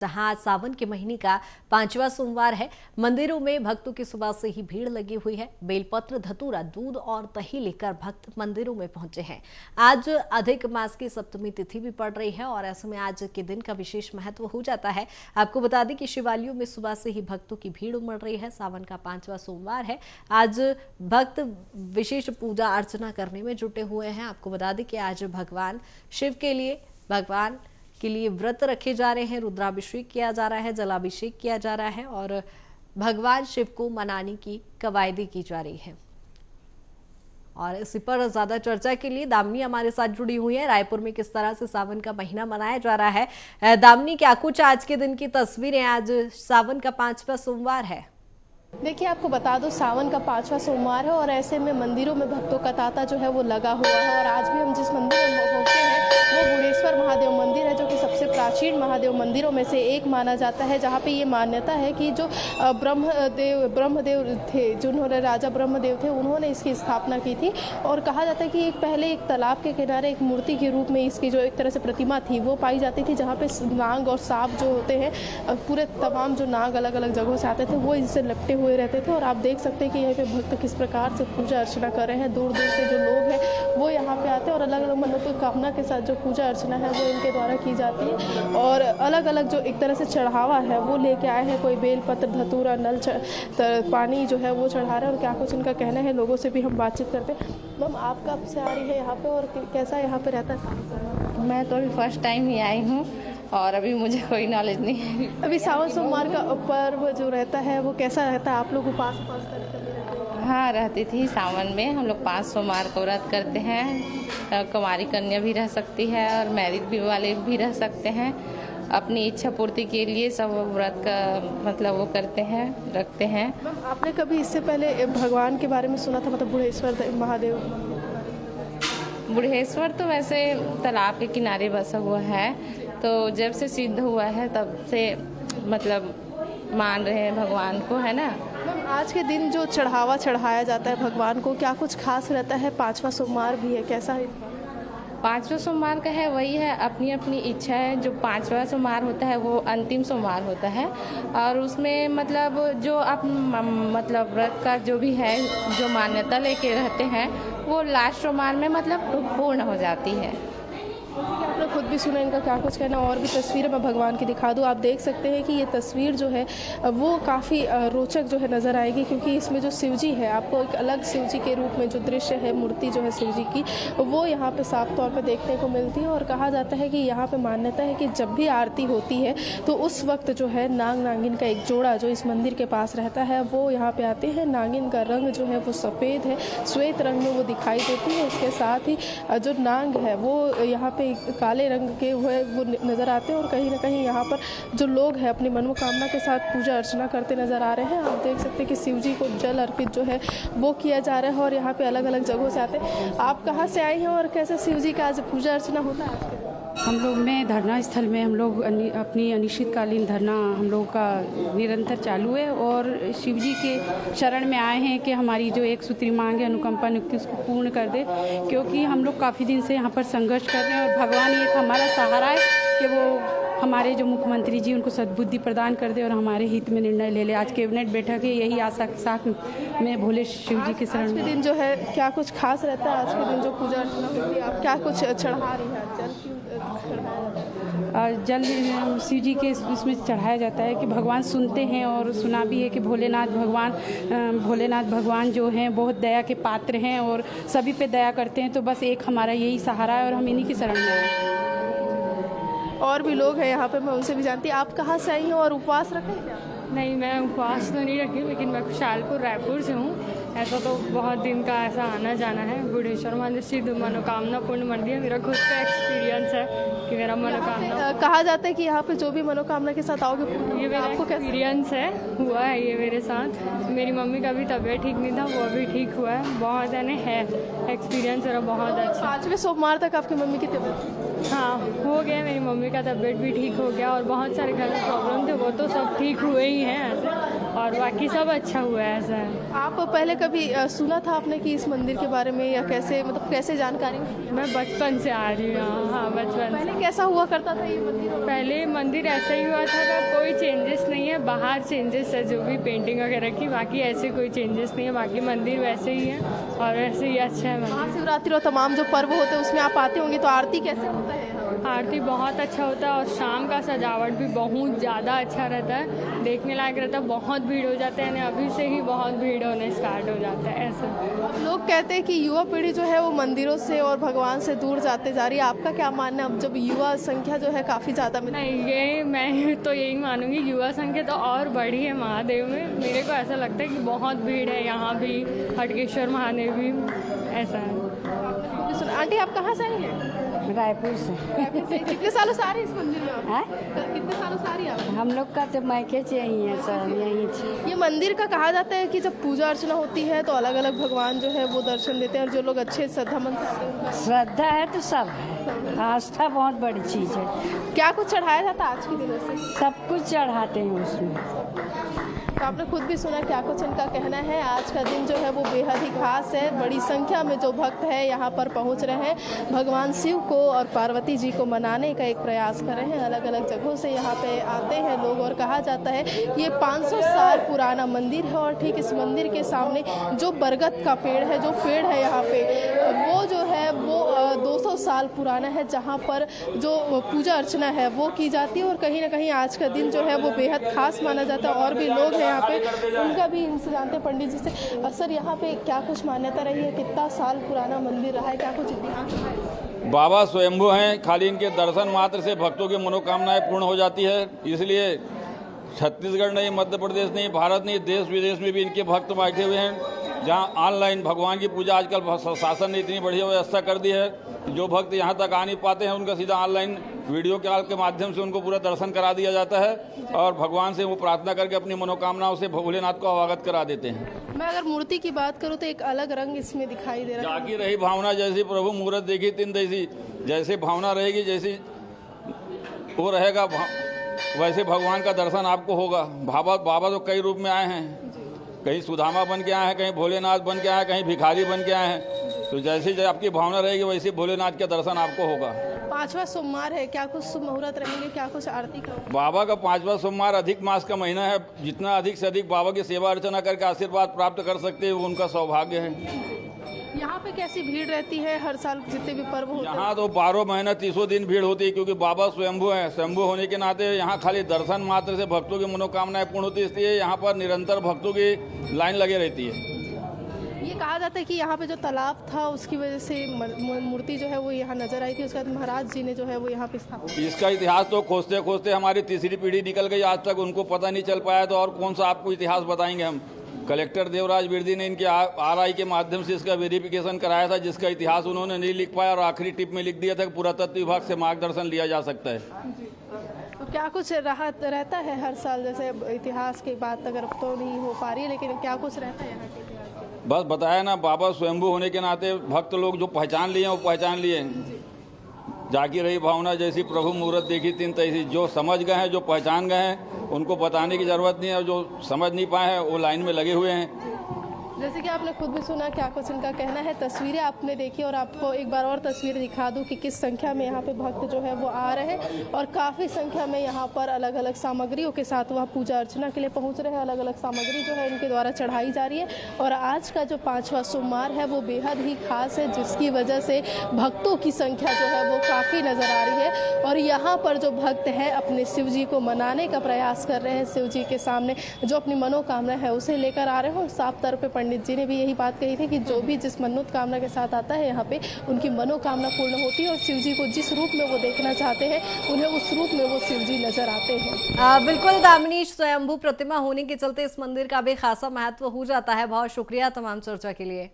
जहां सावन के महीने का 5वां सोमवार है। मंदिरों में भक्तों की सुबह से ही भीड़ लगी हुई है। बेलपत्र, धतूरा, दूध और दही लेकर भक्त मंदिरों में पहुंचे हैं। आज अधिक मास की सप्तमी तिथि भी पड़ रही है और ऐसे में आज के दिन का विशेष महत्व हो जाता है। आपको बता दें कि शिवालयों में सुबह से ही भक्तों की भीड़ उमड़ रही है। सावन का 5वां सोमवार है। आज भक्त विशेष पूजा अर्चना करने में जुटे हुए हैं। आपको बता दें कि आज भगवान शिव के लिए व्रत रखे जा रहे हैं, रुद्राभिषेक किया जा रहा है, जलाभिषेक किया जा रहा है और भगवान शिव को मनाने की कवायदी की जा रही है। और इसी पर ज्यादा चर्चा के लिए दामिनी हमारे साथ जुड़ी हुई है। रायपुर में किस तरह से सावन का महीना मनाया जा रहा है, दामिनी क्या कुछ आज के दिन की तस्वीरें? आज सावन का 5वां सोमवार है। देखिए, आपको बता दो सावन का 5वां सोमवार है और ऐसे में मंदिरों में भक्तों का तांता जो है वो लगा हुआ है। और आज भी हम जिस मंदिर में पहुंचे हैं वो बुढ़ेश्वर महादेव मंदिर है, जो कि सबसे प्राचीन महादेव मंदिरों में से एक माना जाता है। जहां पे ये मान्यता है कि जो ब्रह्मदेव थे, जिन्होंने राजा ब्रह्मदेव थे, उन्होंने इसकी स्थापना की थी। और कहा जाता है कि पहले एक तालाब के किनारे एक मूर्ति के रूप में इसकी जो एक तरह से प्रतिमा थी वो पाई जाती थी, जहाँ पे नाग और सांप जो होते हैं, पूरे तमाम जो नाग अलग अलग जगहों से आते थे वो इससे लपटे हुए रहते थे। और आप देख सकते हैं कि यहाँ पे भक्त किस प्रकार से पूजा अर्चना कर रहे हैं। दूर दूर से जो लोग हैं वो यहाँ पे आते हैं और अलग अलग मन्नतों कामना के साथ जो पूजा अर्चना है वो इनके द्वारा की जाती है। और अलग अलग जो एक तरह से चढ़ावा है वो लेके आए हैं। कोई बेलपत्र, धतूरा, नल पानी जो है वो चढ़ा रहे हैं। और क्या कुछ इनका कहना है, लोगों से भी हम बातचीत करते हैं। मैम, आप कब से आ रही है यहाँ पे और कैसा यहाँ पे रहता है? मैं तो अभी फर्स्ट टाइम ही आई हूँ और अभी मुझे कोई नॉलेज नहीं है। अभी सावन सोमवार का पर्व जो रहता है वो कैसा रहता है? आप लोग उपास करते हैं? हाँ, रहती थी। सावन में हम लोग 5 सोमवार को व्रत करते हैं। कुंवारी कन्या भी रह सकती है और मैरिड भी वाले भी रह सकते हैं। अपनी इच्छा पूर्ति के लिए सब व्रत का मतलब वो करते हैं, रखते हैं। आपने कभी इससे पहले भगवान के बारे में सुना था, मतलब बुढ़ेश्वर महादेव? बुढ़ेश्वर तो वैसे तालाब के किनारे बसा हुआ है, तो जब से सिद्ध हुआ है तब से मतलब मान रहे हैं भगवान को, है ना। आज के दिन जो चढ़ावा चढ़ाया जाता है भगवान को, क्या कुछ खास रहता है? 5वां सोमवार भी है, कैसा है? 5वां सोमवार का है वही है, अपनी अपनी इच्छा है। जो 5वां सोमवार होता है वो अंतिम सोमवार होता है और उसमें मतलब जो आप मतलब व्रत का जो भी है, जो मान्यता लेके रहते हैं वो लास्ट सोमवार में मतलब पूर्ण हो जाती है। आपने खुद भी सुना इनका क्या कुछ कहना। और भी तस्वीर मैं भगवान की दिखा दूँ। आप देख सकते हैं कि ये तस्वीर जो है वो काफ़ी रोचक जो है नज़र आएगी, क्योंकि इसमें जो शिवजी है, आपको एक अलग शिवजी के रूप में जो दृश्य है, मूर्ति जो है शिवजी की, वो यहाँ पे साफ तौर पे देखने को मिलती है। और कहा जाता है कि यहाँ पे मान्यता है कि जब भी आरती होती है तो उस वक्त जो है नाग नागिन का एक जोड़ा जो इस मंदिर के पास रहता है वो यहाँ पे आते हैं। नागिन का रंग जो है वो सफ़ेद है, श्वेत रंग में वो दिखाई देती है। इसके साथ ही जो नाग है वो यहाँ पे काले रंग के हुए वो नज़र आते हैं। और कहीं ना कहीं यहाँ पर जो लोग हैं अपनी मनोकामना के साथ पूजा अर्चना करते नज़र आ रहे हैं। आप देख सकते हैं कि शिव जी को जल अर्पित जो है वो किया जा रहा है और यहाँ पे अलग अलग जगहों से आते हैं। आप कहाँ से आए हैं और कैसे शिव जी का आज पूजा अर्चना होता है? हम लोग में धरना स्थल में हम लोग अपनी अनिश्चितकालीन धरना हम लोग का निरंतर चालू है और शिव जी के शरण में आए हैं कि हमारी जो एक सूत्री मांग है अनुकंपा नियुक्ति उसको पूर्ण कर दे, क्योंकि हम लोग काफ़ी दिन से यहाँ पर संघर्ष कर रहे हैं और भगवान एक हमारा सहारा है कि वो हमारे जो मुख्यमंत्री जी उनको सद्बुद्धि प्रदान कर दे और हमारे हित में निर्णय ले ले। आज कैबिनेट बैठक है, यही आशा के साथ में भोले शिव जी के शरण आज के दिन जो है क्या कुछ खास रहता है? आज के दिन जो पूजा अर्चना होती है, आप क्या कुछ चढ़ा रही हैं? जल शिव जी के इसमें चढ़ाया जाता है कि भगवान सुनते हैं और सुना भी है कि भोलेनाथ भगवान जो हैं बहुत दया के पात्र हैं और सभी पे दया करते हैं। तो बस एक हमारा यही सहारा है और हम इन्हीं की शरण में हैं। और भी लोग हैं यहाँ पे, मैं उनसे भी जानती हूँ। आप कहाँ से आई हैं और उपवास रखें क्या? नहीं, मैं उपवास तो नहीं रखी, लेकिन मैं खुशहालपुर रायपुर से हूँ। ऐसा तो बहुत दिन का ऐसा आना जाना है। बुढ़ेश्वर मंदिर सिद्ध मनोकामना पूर्ण मंदिर है। मेरा खुद का एक्सपीरियंस है कि मेरा मनोकामना कहा जाता है कि यहाँ पे जो भी मनोकामना के साथ आओगे, ये मेरा एक्सपीरियंस है, हुआ है ये मेरे साथ। मेरी मम्मी का भी तबीयत ठीक नहीं था, वो अभी ठीक हुआ है। बहुत है एक्सपीरियंस मेरा बहुत अच्छा। 5वें सोमवार तक आपकी मम्मी की तबीयत? हाँ, हो गया। मेरी मम्मी का तबीयत भी ठीक हो गया और बहुत सारे घर में प्रॉब्लम थे, वो तो सब ठीक हुए ही हैं ऐसे। और बाकी सब अच्छा हुआ है। ऐसा है, आप पहले कभी सुना था आपने कि इस मंदिर के बारे में, या कैसे मतलब कैसे जानकारी हुई? मैं बचपन से आ रही हूँ। हाँ, बचपन से। पहले कैसा हुआ करता था ये मंदिर? पहले मंदिर ऐसा ही हुआ था, कोई चेंजेस नहीं है। बाहर चेंजेस है जो भी पेंटिंग वगैरह की, बाकी ऐसे कोई चेंजेस नहीं है। बाकी मंदिर वैसे ही है और वैसे ही अच्छा है मंदिर। महाशिवरात्रि और तमाम जो पर्व होते हैं उसमें आप आते होंगे, तो आरती कैसे होता है? आरती बहुत अच्छा होता है और शाम का सजावट भी बहुत ज़्यादा अच्छा रहता है, देखने लायक रहता है। बहुत भीड़ हो जाता है, अभी से ही बहुत भीड़ होने स्टार्ट हो जाता है। ऐसा अब लोग कहते हैं कि युवा पीढ़ी जो है वो मंदिरों से और भगवान से दूर जाते जा रही है, आपका क्या मानना है? अब जब युवा संख्या जो है काफ़ी ज़्यादा नहीं, ये मैं तो यही मानूंगी, युवा संख्या तो और बढ़ी है महादेव में। मेरे को ऐसा लगता है कि बहुत भीड़ है यहाँ भी, हटकेश्वर महादेव भी। ऐसा है। आंटी आप कहाँ से आई हैं? रायपुर से। कितने सालों से आ रही है इस मंदिर में आप? हैं? कितने सालों से आ रही है आप? हम लोग का तो मायके से यही है सब, यही से। ये मंदिर का कहा जाता है कि जब पूजा अर्चना होती है तो अलग अलग भगवान जो है वो दर्शन देते हैं, और जो लोग अच्छे श्रद्धा मन से आते हैं श्रद्धा है तो सब है, आस्था बहुत बड़ी चीज़ है। क्या कुछ चढ़ाया जाता है आज के दिन से? सब कुछ चढ़ाते हैं उसमें। तो आपने खुद भी सुना क्या कुछ इनका कहना है। आज का दिन जो है वो बेहद ही खास है। बड़ी संख्या में जो भक्त है यहाँ पर पहुँच रहे हैं, भगवान शिव को और पार्वती जी को मनाने का एक प्रयास कर रहे हैं। अलग अलग जगहों से यहाँ पे आते हैं लोग, और कहा जाता है ये 500 साल पुराना मंदिर है। और ठीक इस मंदिर के सामने जो बरगद का पेड़ है, जो पेड़ है यहाँ पे, वो जो है वो 200 साल पुराना है, जहाँ पर जो पूजा अर्चना है वो की जाती है। और कहीं ना कहीं आज का दिन जो है वो बेहद खास माना जाता है। और भी लोग हैं यहाँ पे, उनका भी इनसे जानते हैं पंडित जी से। सर, यहाँ पे क्या कुछ मान्यता रही है? कितना साल पुराना मंदिर रहा है? क्या कुछ इतिहास है? बाबा स्वयंभू हैं, खाली इनके दर्शन मात्र से भक्तों की मनोकामनाएं पूर्ण हो जाती है। इसलिए छत्तीसगढ़ नहीं, मध्य प्रदेश नहीं, भारत नहीं, देश विदेश में भी इनके भक्त बैठे हुए हैं। जहां ऑनलाइन भगवान की पूजा आजकल शासन ने इतनी बढ़िया व्यवस्था कर दी है, जो भक्त यहां तक आ नहीं पाते हैं उनका सीधा ऑनलाइन वीडियो कॉल के माध्यम से उनको पूरा दर्शन करा दिया जाता है, और भगवान से वो प्रार्थना करके अपनी मनोकामनाओं से भोलेनाथ को अवगत करा देते हैं। मैं अगर मूर्ति की बात करूँ तो एक अलग रंग इसमें दिखाई दे रहा है। जागी रही भावना जैसी, प्रभु मूरत देखी तिन तैसी। जैसे भावना रहेगी, जैसी वो रहेगा, वैसे भगवान का दर्शन आपको होगा। बाबा तो कई रूप में आए हैं, कहीं सुदामा बन के आए हैं, कहीं भोलेनाथ बन के आए हैं, कहीं भिखारी बन के आए हैं। तो जैसे आपकी भावना रहेगी वैसे भोलेनाथ का दर्शन आपको होगा। 5वां सोमवार है, क्या कुछ शुभ मुहूर्त रहेंगे? क्या कुछ आरती का? बाबा का 5वां सोमवार अधिक मास का महीना है। जितना अधिक से अधिक बाबा की सेवा अर्चना करके आशीर्वाद प्राप्त कर सकते हैं, वो उनका सौभाग्य है। यहाँ पे कैसी भीड़ रहती है हर साल जितने भी पर्व होते हैं? यहाँ तो 12 महीना 30 दिन भीड़ होती है, क्योंकि बाबा स्वयंभू हैं। स्वयंभू होने के नाते यहाँ खाली दर्शन मात्र से भक्तों की मनोकामनाएं पूर्ण होती है। इसलिए यहाँ पर निरंतर भक्तों की लाइन लगे रहती है। ये कहा जाता है कि यहाँ पे जो तालाब था उसकी वजह से मूर्ति जो है वो यहाँ नजर आई थी, उसके बाद महाराज जी ने जो है वो यहाँ पे स्थापित। इसका इतिहास तो खोजते खोजते हमारी तीसरी पीढ़ी निकल गई, आज तक उनको पता नहीं चल पाया। तो और कौन सा आपको इतिहास बताएंगे हम। कलेक्टर देवराज बिरदी ने इनके RI के माध्यम से इसका वेरिफिकेशन कराया था, जिसका इतिहास उन्होंने नहीं लिख पाया, और आखिरी टिप में लिख दिया था कि पुरातत्व विभाग से मार्गदर्शन लिया जा सकता है। तो क्या कुछ रहता है हर साल? जैसे इतिहास की बात अगर तो नहीं हो पा रही है, लेकिन क्या कुछ रहता है यहाँ के? बस बताया ना, बाबा स्वयंभू होने के नाते भक्त लोग जो पहचान लिए हैं वो पहचान लिए। जागी रही भावना जैसी, प्रभु मूरत देखी तिन तैसी। जो समझ गए हैं, जो पहचान गए हैं, उनको बताने की ज़रूरत नहीं है, और जो समझ नहीं पाए हैं वो लाइन में लगे हुए हैं। जैसे कि आपने खुद भी सुना क्या कुछ इनका कहना है। तस्वीरें आपने देखी, और आपको एक बार और तस्वीर दिखा दूं कि किस संख्या में यहाँ पे भक्त जो है वो आ रहे हैं, और काफ़ी संख्या में यहाँ पर अलग अलग सामग्रियों के साथ वह पूजा अर्चना के लिए पहुँच रहे हैं। अलग अलग सामग्री जो है इनके द्वारा चढ़ाई जा रही है। और आज का जो 5वां सोमवार है वो बेहद ही खास है, जिसकी वजह से भक्तों की संख्या जो है वो काफ़ी नज़र आ रही है। और यहाँ पर जो भक्त है अपने शिव जी को मनाने का प्रयास कर रहे हैं। शिव जी के सामने जो अपनी मनोकामना है उसे लेकर आ रहे हैं। और साफ तौर पर पंडित जी ने भी यही बात कही थी कि जो भी जिस मनोकामना के साथ आता है यहाँ पे, उनकी मनोकामना पूर्ण होती है। और शिव जी को जिस रूप में वो देखना चाहते हैं, उन्हें उस रूप में वो शिव जी नजर आते हैं। बिल्कुल दामिनी, स्वयंभू प्रतिमा होने के चलते इस मंदिर का भी खासा महत्व हो जाता है। बहुत शुक्रिया तमाम चर्चा के लिए।